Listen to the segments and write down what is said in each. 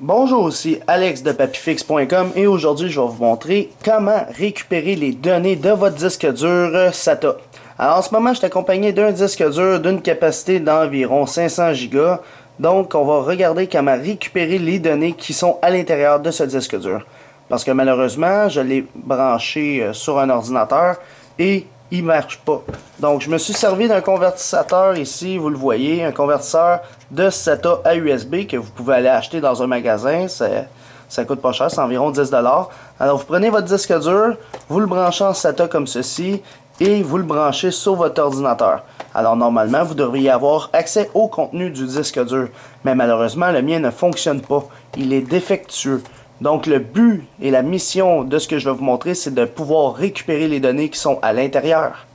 Bonjour, ici Alex de papifix.com et aujourd'hui je vais vous montrer comment récupérer les données de votre disque dur SATA. Alors en ce moment je suis accompagné d'un disque dur d'une capacité d'environ 500 Go. Donc on va regarder comment récupérer les données qui sont à l'intérieur de ce disque dur. Parce que malheureusement je l'ai branché sur un ordinateur et il marche pas. Donc je me suis servi d'un convertisseur ici, vous le voyez, un convertisseur de SATA à USB que vous pouvez aller acheter dans un magasin. Ça coûte pas cher, c'est environ 10$. Alors vous prenez votre disque dur, vous le branchez en SATA comme ceci et vous le branchez sur votre ordinateur. Alors normalement vous devriez avoir accès au contenu du disque dur, mais malheureusement le mien ne fonctionne pas, il est défectueux. Donc le but et la mission de ce que je vais vous montrer, c'est de pouvoir récupérer les données qui sont à l'intérieur.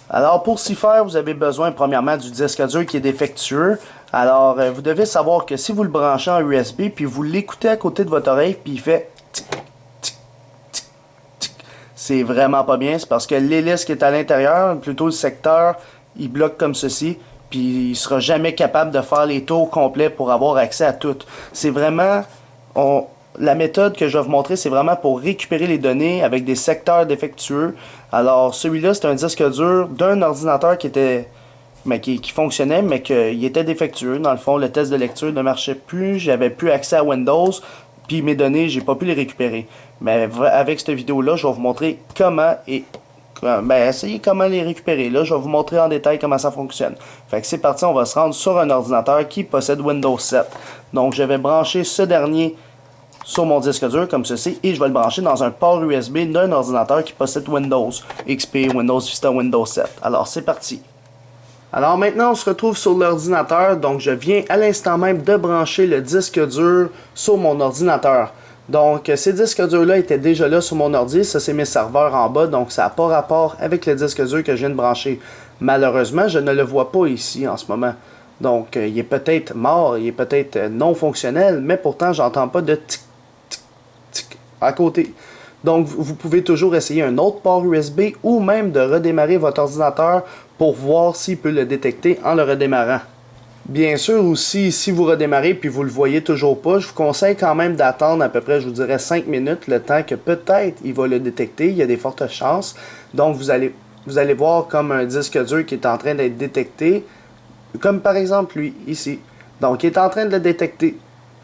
Alors pour s'y faire, vous avez besoin premièrement du disque dur qui est défectueux. Alors vous devez savoir que si vous le branchez en USB, puis vous l'écoutez à côté de votre oreille, puis il fait tic, tic, tic, tic, c'est vraiment pas bien. C'est parce que l'hélice qui est à l'intérieur, plutôt le secteur, il bloque comme ceci. Puis il sera jamais capable de faire les tours complets pour avoir accès à tout. C'est vraiment... La méthode que je vais vous montrer, c'est vraiment pour récupérer les données avec des secteurs défectueux. Alors, celui-là, c'est un disque dur d'un ordinateur qui fonctionnait, mais qu'il était défectueux. Dans le fond, le test de lecture ne marchait plus, j'avais plus accès à Windows, puis mes données, j'ai pas pu les récupérer. Mais avec cette vidéo-là, je vais vous montrer comment essayer comment les récupérer. Là, je vais vous montrer en détail comment ça fonctionne. Fait que c'est parti, on va se rendre sur un ordinateur qui possède Windows 7. Donc, je vais brancher ce dernier sur mon disque dur comme ceci et je vais le brancher dans un port USB d'un ordinateur qui possède Windows XP, Windows Vista, Windows 7. Alors c'est parti. Alors maintenant on se retrouve sur l'ordinateur, donc je viens à l'instant même de brancher le disque dur sur mon ordinateur. Donc ces disques durs là étaient déjà là sur mon ordi, ça c'est mes serveurs en bas, donc ça n'a pas rapport avec le disque dur que je viens de brancher. Malheureusement je ne le vois pas ici en ce moment. Donc il est peut-être mort, il est peut-être non fonctionnel, mais pourtant j'entends pas de tic à côté. Donc vous pouvez toujours essayer un autre port USB ou même de redémarrer votre ordinateur pour voir s'il peut le détecter en le redémarrant. Bien sûr aussi, si vous redémarrez puis vous le voyez toujours pas, je vous conseille quand même d'attendre à peu près, je vous dirais 5 minutes, le temps que peut-être il va le détecter, il y a des fortes chances. Donc vous allez voir comme un disque dur qui est en train d'être détecté, comme par exemple lui, ici. Donc il est en train de le détecter.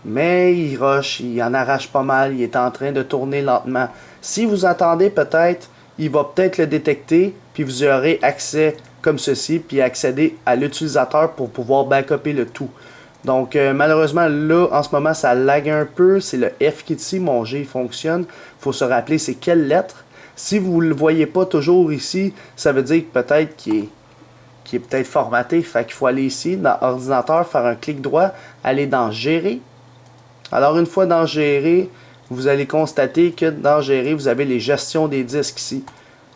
Mais il rush, il en arrache pas mal, il est en train de tourner lentement. Si vous attendez peut-être, il va peut-être le détecter, puis vous aurez accès comme ceci, puis accéder à l'utilisateur pour pouvoir backuper le tout. Donc malheureusement là, en ce moment, ça lag un peu, c'est le F qui est ici, mon G fonctionne. Il faut se rappeler c'est quelle lettre. Si vous ne le voyez pas toujours ici, ça veut dire que peut-être qu'il est peut-être formaté. Fait qu'il faut aller ici, dans ordinateur, faire un clic droit, aller dans Gérer. Alors une fois dans Gérer, vous allez constater que dans Gérer, vous avez les gestions des disques ici.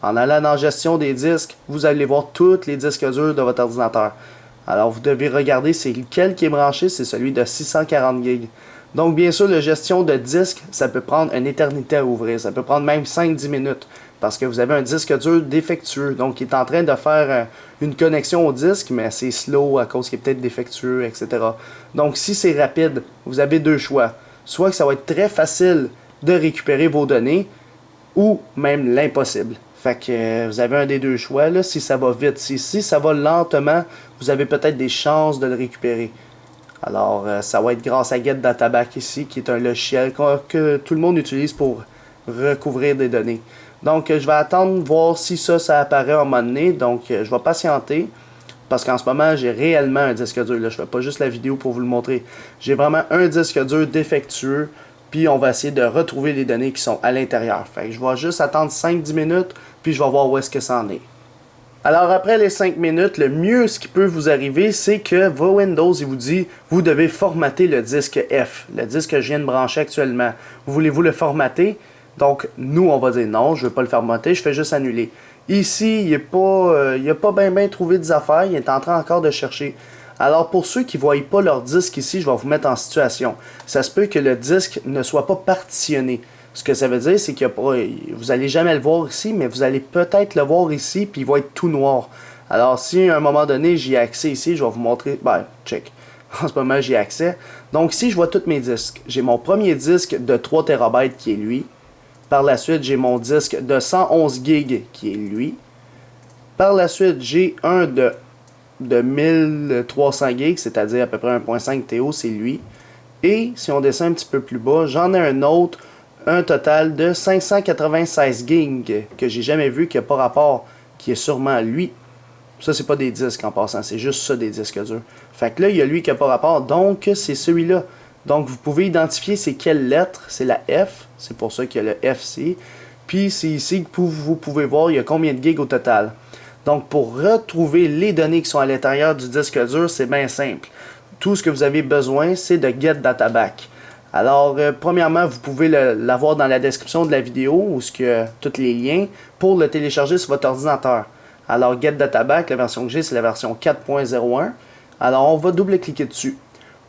En allant dans Gestion des disques, vous allez voir tous les disques durs de votre ordinateur. Alors vous devez regarder c'est lequel qui est branché, c'est celui de 640 Go. Donc bien sûr, la gestion de disque, ça peut prendre une éternité à ouvrir. Ça peut prendre même 5-10 minutes. Parce que vous avez un disque dur défectueux. Donc il est en train de faire une connexion au disque, mais c'est slow à cause qu'il est peut-être défectueux, etc. Donc si c'est rapide, vous avez deux choix. Soit que ça va être très facile de récupérer vos données, ou même l'impossible. Fait que vous avez un des deux choix là, si ça va vite. Si ça va lentement, vous avez peut-être des chances de le récupérer. Alors ça va être grâce à GetDataBack ici, qui est un logiciel que tout le monde utilise pour recouvrir des données. Donc je vais attendre voir si ça apparaît à un moment donné. Donc je vais patienter. Parce qu'en ce moment, j'ai réellement un disque dur. Là. Je ne fais pas juste la vidéo pour vous le montrer. J'ai vraiment un disque dur défectueux. Puis on va essayer de retrouver les données qui sont à l'intérieur. Fait que je vais juste attendre 5-10 minutes. Puis je vais voir où est-ce que ça en est. Alors après les 5 minutes, le mieux ce qui peut vous arriver, c'est que vos Windows, il vous dit, vous devez formater le disque F. Le disque que je viens de brancher actuellement. Voulez-vous le formater? Donc, nous, on va dire non, je ne veux pas le formater, je fais juste annuler. Ici, il n'a pas bien trouvé des affaires, il est en train encore de chercher. Alors, pour ceux qui ne voient pas leur disque ici, je vais vous mettre en situation. Ça se peut que le disque ne soit pas partitionné. Ce que ça veut dire, c'est que vous n'allez jamais le voir ici, mais vous allez peut-être le voir ici, puis il va être tout noir. Alors, si à un moment donné, j'y ai accès ici, je vais vous montrer. Ben, check. en ce moment j'ai accès. Donc ici, je vois tous mes disques. J'ai mon premier disque de 3 TB qui est lui. Par la suite, j'ai mon disque de 111 GB qui est lui. Par la suite, j'ai un de 1300 GB, c'est-à-dire à peu près 1.5 TO, c'est lui. Et si on descend un petit peu plus bas, j'en ai un autre, un total de 596 GB que j'ai jamais vu, qui n'a pas rapport, qui est sûrement lui. Ça, c'est pas des disques en passant, c'est juste ça des disques durs. Fait que là, il y a lui qui n'a pas rapport, donc c'est celui-là. Donc vous pouvez identifier c'est quelle lettre, c'est la F, c'est pour ça qu'il y a le FC. Puis c'est ici que vous pouvez voir il y a combien de gigs au total. Donc pour retrouver les données qui sont à l'intérieur du disque dur, c'est bien simple. Tout ce que vous avez besoin, c'est de Get Databack. Alors, premièrement, vous pouvez l'avoir dans la description de la vidéo, où il y a tous les liens, pour le télécharger sur votre ordinateur. Alors, Get Databack, la version que j'ai, c'est la version 4.01. Alors, on va double-cliquer dessus.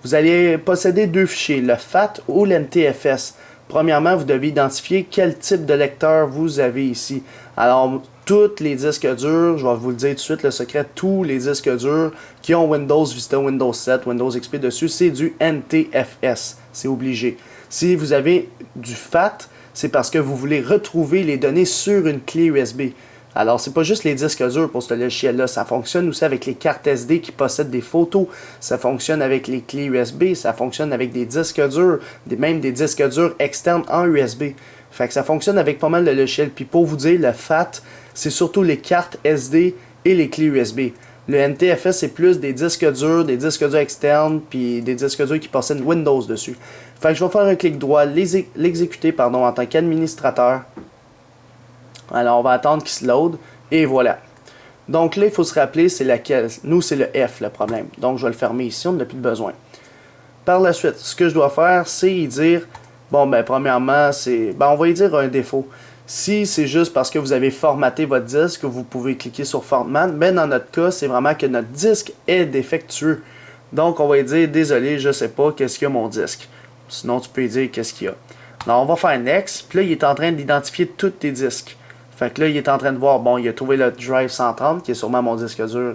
Vous allez posséder deux fichiers, le FAT ou l'NTFS. Premièrement, vous devez identifier quel type de lecteur vous avez ici. Alors, tous les disques durs, je vais vous le dire tout de suite, le secret, tous les disques durs qui ont Windows Vista, Windows 7, Windows XP dessus, c'est du NTFS. C'est obligé. Si vous avez du FAT, c'est parce que vous voulez retrouver les données sur une clé USB. Alors, c'est pas juste les disques durs pour ce logiciel-là. Ça fonctionne aussi avec les cartes SD qui possèdent des photos. Ça fonctionne avec les clés USB. Ça fonctionne avec des disques durs, même des disques durs externes en USB. Fait que ça fonctionne avec pas mal de logiciels. Puis pour vous dire, le FAT, c'est surtout les cartes SD et les clés USB. Le NTFS, c'est plus des disques durs externes, puis des disques durs qui possèdent Windows dessus. Fait que je vais faire un clic droit, l'exécuter en tant qu'administrateur. Alors, on va attendre qu'il se load. Et voilà. Donc là, il faut se rappeler, c'est laquelle. Nous, c'est le F, le problème. Donc, je vais le fermer ici, on n'a plus de besoin. Par la suite, ce que je dois faire, c'est y dire... Bon, ben, premièrement, c'est... Ben, on va y dire un défaut. Si c'est juste parce que vous avez formaté votre disque, vous pouvez cliquer sur Format. Mais dans notre cas, c'est vraiment que notre disque est défectueux. Donc, on va y dire, désolé, je sais pas, qu'est-ce qu'il y a mon disque. Sinon, tu peux y dire, qu'est-ce qu'il y a. Alors, on va faire Next. Puis là, il est en train d'identifier tous tes disques. Fait que là, il est en train de voir, bon, il a trouvé le Drive 130, qui est sûrement mon disque dur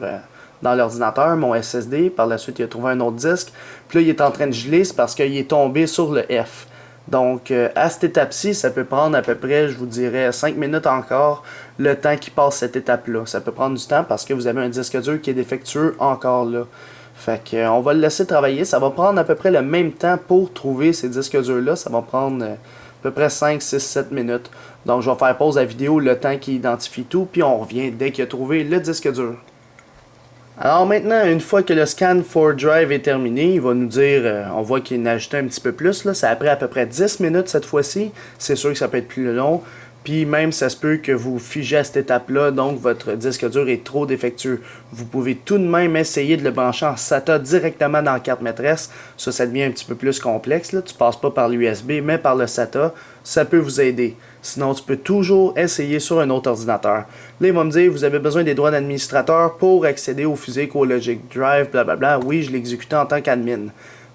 dans l'ordinateur, mon SSD. Par la suite, il a trouvé un autre disque. Puis là, il est en train de geler, c'est parce qu'il est tombé sur le F. Donc, à cette étape-ci, ça peut prendre à peu près, je vous dirais, 5 minutes encore, le temps qui passe cette étape-là. Ça peut prendre du temps parce que vous avez un disque dur qui est défectueux encore là. Fait que, on va le laisser travailler. Ça va prendre à peu près le même temps pour trouver ces disques durs-là. Ça va prendre... à peu près 5, 6, 7 minutes. Donc, je vais faire pause à la vidéo le temps qu'il identifie tout, puis on revient dès qu'il a trouvé le disque dur. Alors maintenant, une fois que le scan for drive est terminé, il va nous dire, on voit qu'il en a ajouté un petit peu plus, là, ça a pris à peu près 10 minutes cette fois-ci. C'est sûr que ça peut être plus long. Puis même, ça se peut que vous figez à cette étape-là, donc votre disque dur est trop défectueux. Vous pouvez tout de même essayer de le brancher en SATA directement dans la carte maîtresse. Ça devient un petit peu plus complexe. Là. Tu passes pas par l'USB, mais par le SATA. Ça peut vous aider. Sinon, tu peux toujours essayer sur un autre ordinateur. Là, il va me dire, vous avez besoin des droits d'administrateur pour accéder au Physique, au Logic Drive, blablabla. Oui, je l'ai exécuté en tant qu'admin.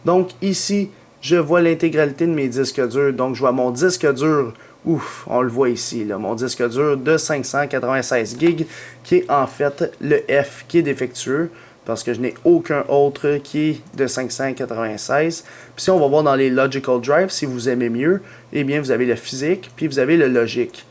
Donc ici, je vois l'intégralité de mes disques durs. Donc, je vois mon disque dur. Ouf, on le voit ici, là, mon disque dur de 596 GB qui est en fait le F qui est défectueux parce que je n'ai aucun autre qui est de 596. Puis si on va voir dans les Logical Drive, si vous aimez mieux, eh bien vous avez le physique puis vous avez le Logic.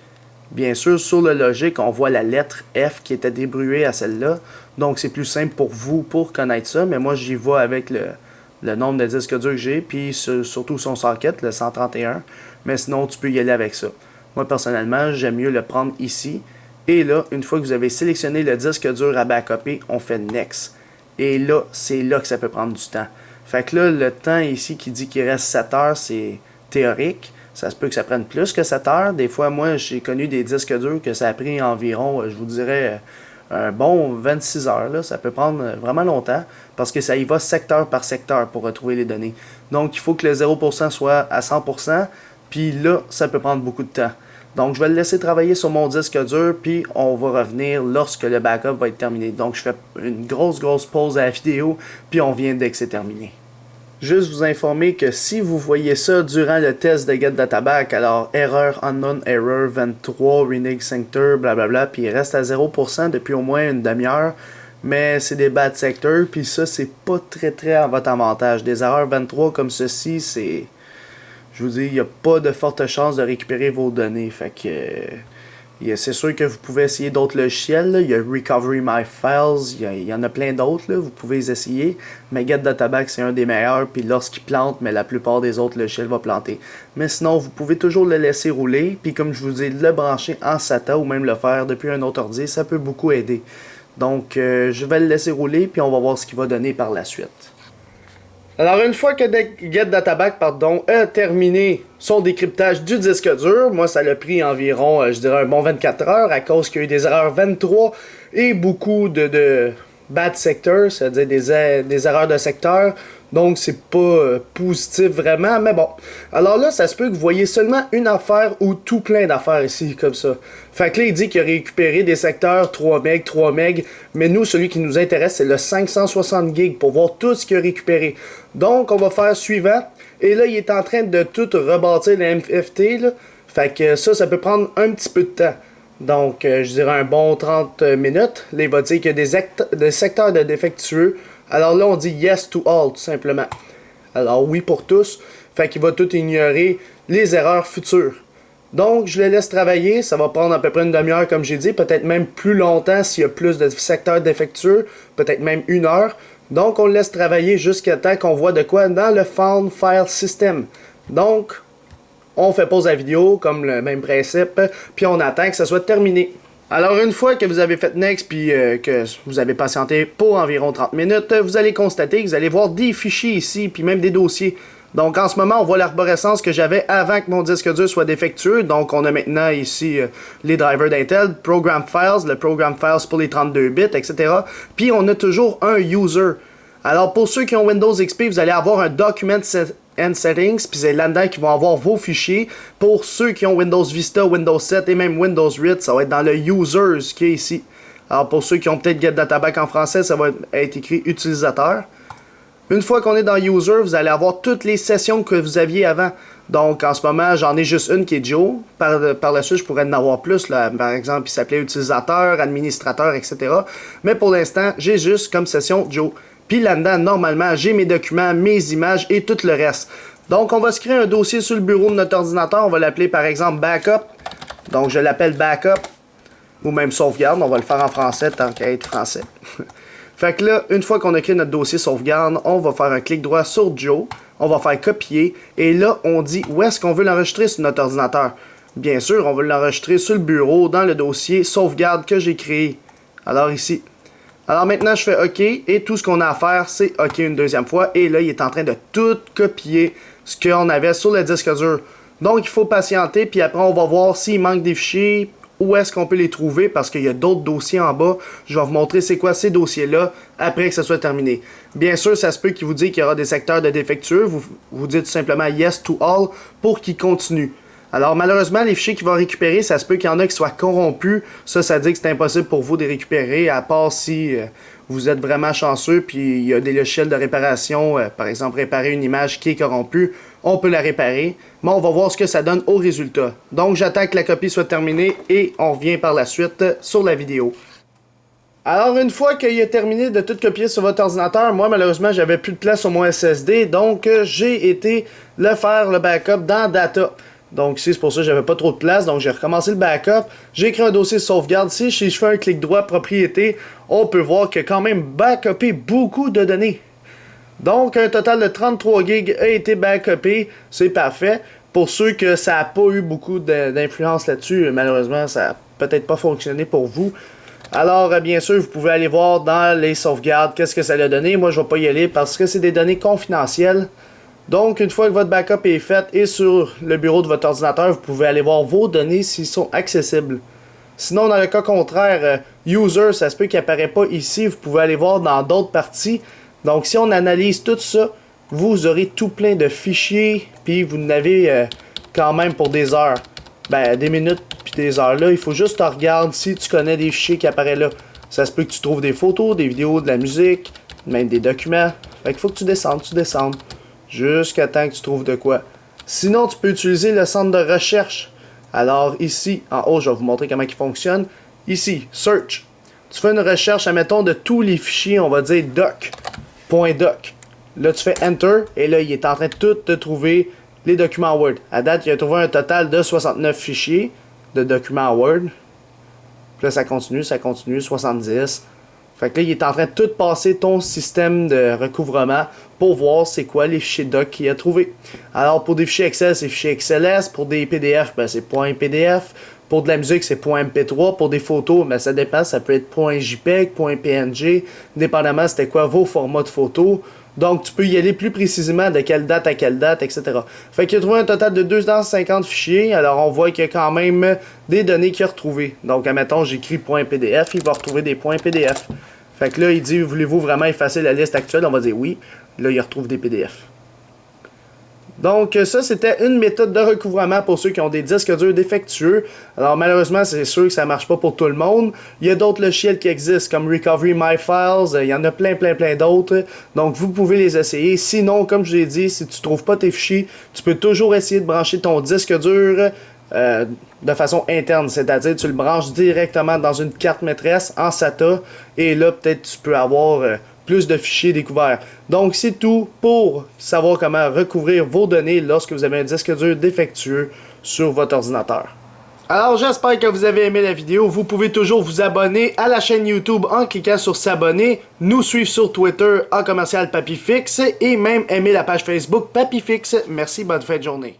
Bien sûr, sur le Logic, on voit la lettre F qui était débrouillée à celle-là. Donc c'est plus simple pour vous pour connaître ça, mais moi j'y vais avec le nombre de disques durs que j'ai, puis surtout son socket, le 131. Mais sinon, tu peux y aller avec ça. Moi, personnellement, j'aime mieux le prendre ici. Et là, une fois que vous avez sélectionné le disque dur à backuper, on fait Next. Et là, c'est là que ça peut prendre du temps. Fait que là, le temps ici qui dit qu'il reste 7 heures, c'est théorique. Ça se peut que ça prenne plus que 7 heures. Des fois, moi, j'ai connu des disques durs que ça a pris environ, je vous dirais, un bon 26 heures. Là. Ça peut prendre vraiment longtemps parce que ça y va secteur par secteur pour retrouver les données. Donc, il faut que le 0% soit à 100%. Puis là, ça peut prendre beaucoup de temps. Donc, je vais le laisser travailler sur mon disque dur, puis on va revenir lorsque le backup va être terminé. Donc, je fais une grosse pause à la vidéo, puis on vient dès que c'est terminé. Juste vous informer que si vous voyez ça durant le test de Get Databack, alors erreur, unknown error, 23, renege center, blablabla, puis il reste à 0% depuis au moins une demi-heure, mais c'est des bad sectors, puis ça, c'est pas très à votre avantage. Des erreurs 23 comme ceci, c'est... Je vous dis, il n'y a pas de forte chance de récupérer vos données. Fait que c'est sûr que vous pouvez essayer d'autres logiciels. Là. Il y a Recovery My Files, il y en a plein d'autres. Vous pouvez les essayer. Mais Get Databack, c'est un des meilleurs. Puis lorsqu'il plante, mais la plupart des autres logiciels vont planter. Mais sinon, vous pouvez toujours le laisser rouler. Puis comme je vous dis, le brancher en SATA ou même le faire depuis un autre ordi, ça peut beaucoup aider. Donc, je vais le laisser rouler. Puis on va voir ce qu'il va donner par la suite. Alors, une fois que Get Databack a terminé son décryptage du disque dur, moi ça l'a pris environ, je dirais, un bon 24 heures à cause qu'il y a eu des erreurs 23 et beaucoup de bad sectors, c'est-à-dire des erreurs de secteur. Donc, c'est pas positif vraiment, mais bon. Alors là, ça se peut que vous voyez seulement une affaire ou tout plein d'affaires ici, comme ça. Fait que là, il dit qu'il a récupéré des secteurs 3 MB, mais nous, celui qui nous intéresse, c'est le 560 GB pour voir tout ce qu'il a récupéré. Donc, on va faire suivant. Et là, il est en train de tout rebâtir le MFT, là. Fait que ça peut prendre un petit peu de temps. Donc, je dirais un bon 30 minutes. Là, il va dire qu'il y a des secteurs de défectueux. Alors là, on dit yes to all, tout simplement. Alors oui pour tous. Fait qu'il va tout ignorer les erreurs futures. Donc, je le laisse travailler. Ça va prendre à peu près une demi-heure, comme j'ai dit. Peut-être même plus longtemps s'il y a plus de secteurs défectueux. Peut-être même 1 heure. Donc, on le laisse travailler jusqu'à temps qu'on voit de quoi dans le Found File System. Donc, on fait pause à la vidéo, comme le même principe. Puis on attend que ça soit terminé. Alors une fois que vous avez fait Next puis que vous avez patienté pour environ 30 minutes, vous allez constater que vous allez voir des fichiers ici puis même des dossiers. Donc en ce moment on voit l'arborescence que j'avais avant que mon disque dur soit défectueux. Donc on a maintenant ici les drivers d'Intel, Program Files, le Program Files pour les 32 bits, etc. Puis on a toujours un User. Alors pour ceux qui ont Windows XP, vous allez avoir un Document and Settings, puis c'est là-dedans qu'ils vont avoir vos fichiers. Pour ceux qui ont Windows Vista, Windows 7 et même Windows 8, ça va être dans le Users qui est ici. Alors pour ceux qui ont peut-être Get Databack en français, ça va être écrit Utilisateur. Une fois qu'on est dans User, vous allez avoir toutes les sessions que vous aviez avant. Donc en ce moment, j'en ai juste une qui est Joe. Par la suite, je pourrais en avoir plus. Là. Par exemple, il s'appelait Utilisateur, Administrateur, etc. Mais pour l'instant, j'ai juste comme session Joe. Puis là-dedans, normalement, j'ai mes documents, mes images et tout le reste. Donc, on va se créer un dossier sur le bureau de notre ordinateur. On va l'appeler, par exemple, Backup. Donc, je l'appelle Backup. Ou même Sauvegarde. On va le faire en français, tant qu'à être français. Fait que là, une fois qu'on a créé notre dossier Sauvegarde, on va faire un clic droit sur Joe. On va faire Copier. Et là, on dit où est-ce qu'on veut l'enregistrer sur notre ordinateur. Bien sûr, on veut l'enregistrer sur le bureau, dans le dossier Sauvegarde que j'ai créé. Alors, ici. Alors maintenant, je fais OK et tout ce qu'on a à faire, c'est OK une deuxième fois. Et là, il est en train de tout copier ce qu'on avait sur le disque dur. Donc, il faut patienter, puis après, on va voir s'il manque des fichiers, où est-ce qu'on peut les trouver, parce qu'il y a d'autres dossiers en bas. Je vais vous montrer c'est quoi ces dossiers-là après que ça soit terminé. Bien sûr, ça se peut qu'il vous dise qu'il y aura des secteurs de défectueux. Vous dites tout simplement Yes to All pour qu'il continue. Alors malheureusement, les fichiers qu'il va récupérer, ça se peut qu'il y en a qui soient corrompus. Ça dit que c'est impossible pour vous de les récupérer, à part si vous êtes vraiment chanceux, puis il y a des logiciels de réparation, par exemple réparer une image qui est corrompue, on peut la réparer, mais on va voir ce que ça donne au résultat. Donc j'attends que la copie soit terminée et on revient par la suite sur la vidéo. Alors une fois qu'il a terminé de tout copier sur votre ordinateur, moi malheureusement j'avais plus de place sur mon SSD, donc j'ai été faire le backup dans Data. Donc ici, c'est pour ça que j'avais pas trop de place. Donc j'ai recommencé le backup. J'ai créé un dossier de sauvegarde. Si je fais un clic droit propriété, on peut voir qu'il a quand même backupé beaucoup de données. Donc un total de 33 GB a été backupé. C'est parfait. Pour ceux que ça n'a pas eu beaucoup d'influence là-dessus, malheureusement, ça n'a peut-être pas fonctionné pour vous. Alors, bien sûr, vous pouvez aller voir dans les sauvegardes qu'est-ce que ça a donné. Moi, je ne vais pas y aller parce que c'est des données confidentielles. Donc, une fois que votre backup est fait et sur le bureau de votre ordinateur, vous pouvez aller voir vos données s'ils sont accessibles. Sinon, dans le cas contraire, User, ça se peut qu'il n'apparaît pas ici. Vous pouvez aller voir dans d'autres parties. Donc, si on analyse tout ça, vous aurez tout plein de fichiers. Puis, vous en avez quand même pour des heures. Ben, des minutes puis des heures. Là, il faut juste regarder si tu connais des fichiers qui apparaissent là. Ça se peut que tu trouves des photos, des vidéos, de la musique, même des documents. Fait qu'il faut que tu descendes. Jusqu'à temps que tu trouves de quoi. Sinon, tu peux utiliser le centre de recherche. Alors ici, en haut, je vais vous montrer comment il fonctionne. Ici, Search. Tu fais une recherche, admettons, de tous les fichiers, on va dire doc.doc. Là, tu fais Enter, et là, il est en train de tout te trouver les documents Word. À date, il a trouvé un total de 69 fichiers de documents Word. Puis là, ça continue, 70. Fait que là, il est en train de tout passer ton système de recouvrement pour voir c'est quoi les fichiers doc qu'il a trouvé. Alors, pour des fichiers Excel, c'est fichier XLS. Pour des PDF, ben, c'est .pdf. Pour de la musique, c'est .mp3. Pour des photos, ben, ça dépend. Ça peut être .jpeg, .png, dépendamment c'était quoi vos formats de photos. Donc, tu peux y aller plus précisément de quelle date à quelle date, etc. Fait qu'il a trouvé un total de 250 fichiers. Alors, on voit qu'il y a quand même des données qu'il a retrouvées. Donc, admettons, j'écris .pdf, il va retrouver des .pdf. Fait que là, il dit, voulez-vous vraiment effacer la liste actuelle? On va dire oui. Là, il retrouve des PDF. Donc, ça, c'était une méthode de recouvrement pour ceux qui ont des disques durs défectueux. Alors, malheureusement, c'est sûr que ça ne marche pas pour tout le monde. Il y a d'autres logiciels qui existent, comme Recovery My Files. Il y en a plein d'autres. Donc, vous pouvez les essayer. Sinon, comme je l'ai dit, si tu ne trouves pas tes fichiers, tu peux toujours essayer de brancher ton disque dur de façon interne. C'est-à-dire, tu le branches directement dans une carte maîtresse en SATA. Et là, peut-être, tu peux avoir plus de fichiers découverts. Donc, c'est tout pour savoir comment recouvrir vos données lorsque vous avez un disque dur défectueux sur votre ordinateur. Alors, j'espère que vous avez aimé la vidéo. Vous pouvez toujours vous abonner à la chaîne YouTube en cliquant sur s'abonner, nous suivre sur Twitter @papyfix et même aimer la page Facebook Papyfix. Merci, bonne fin de journée.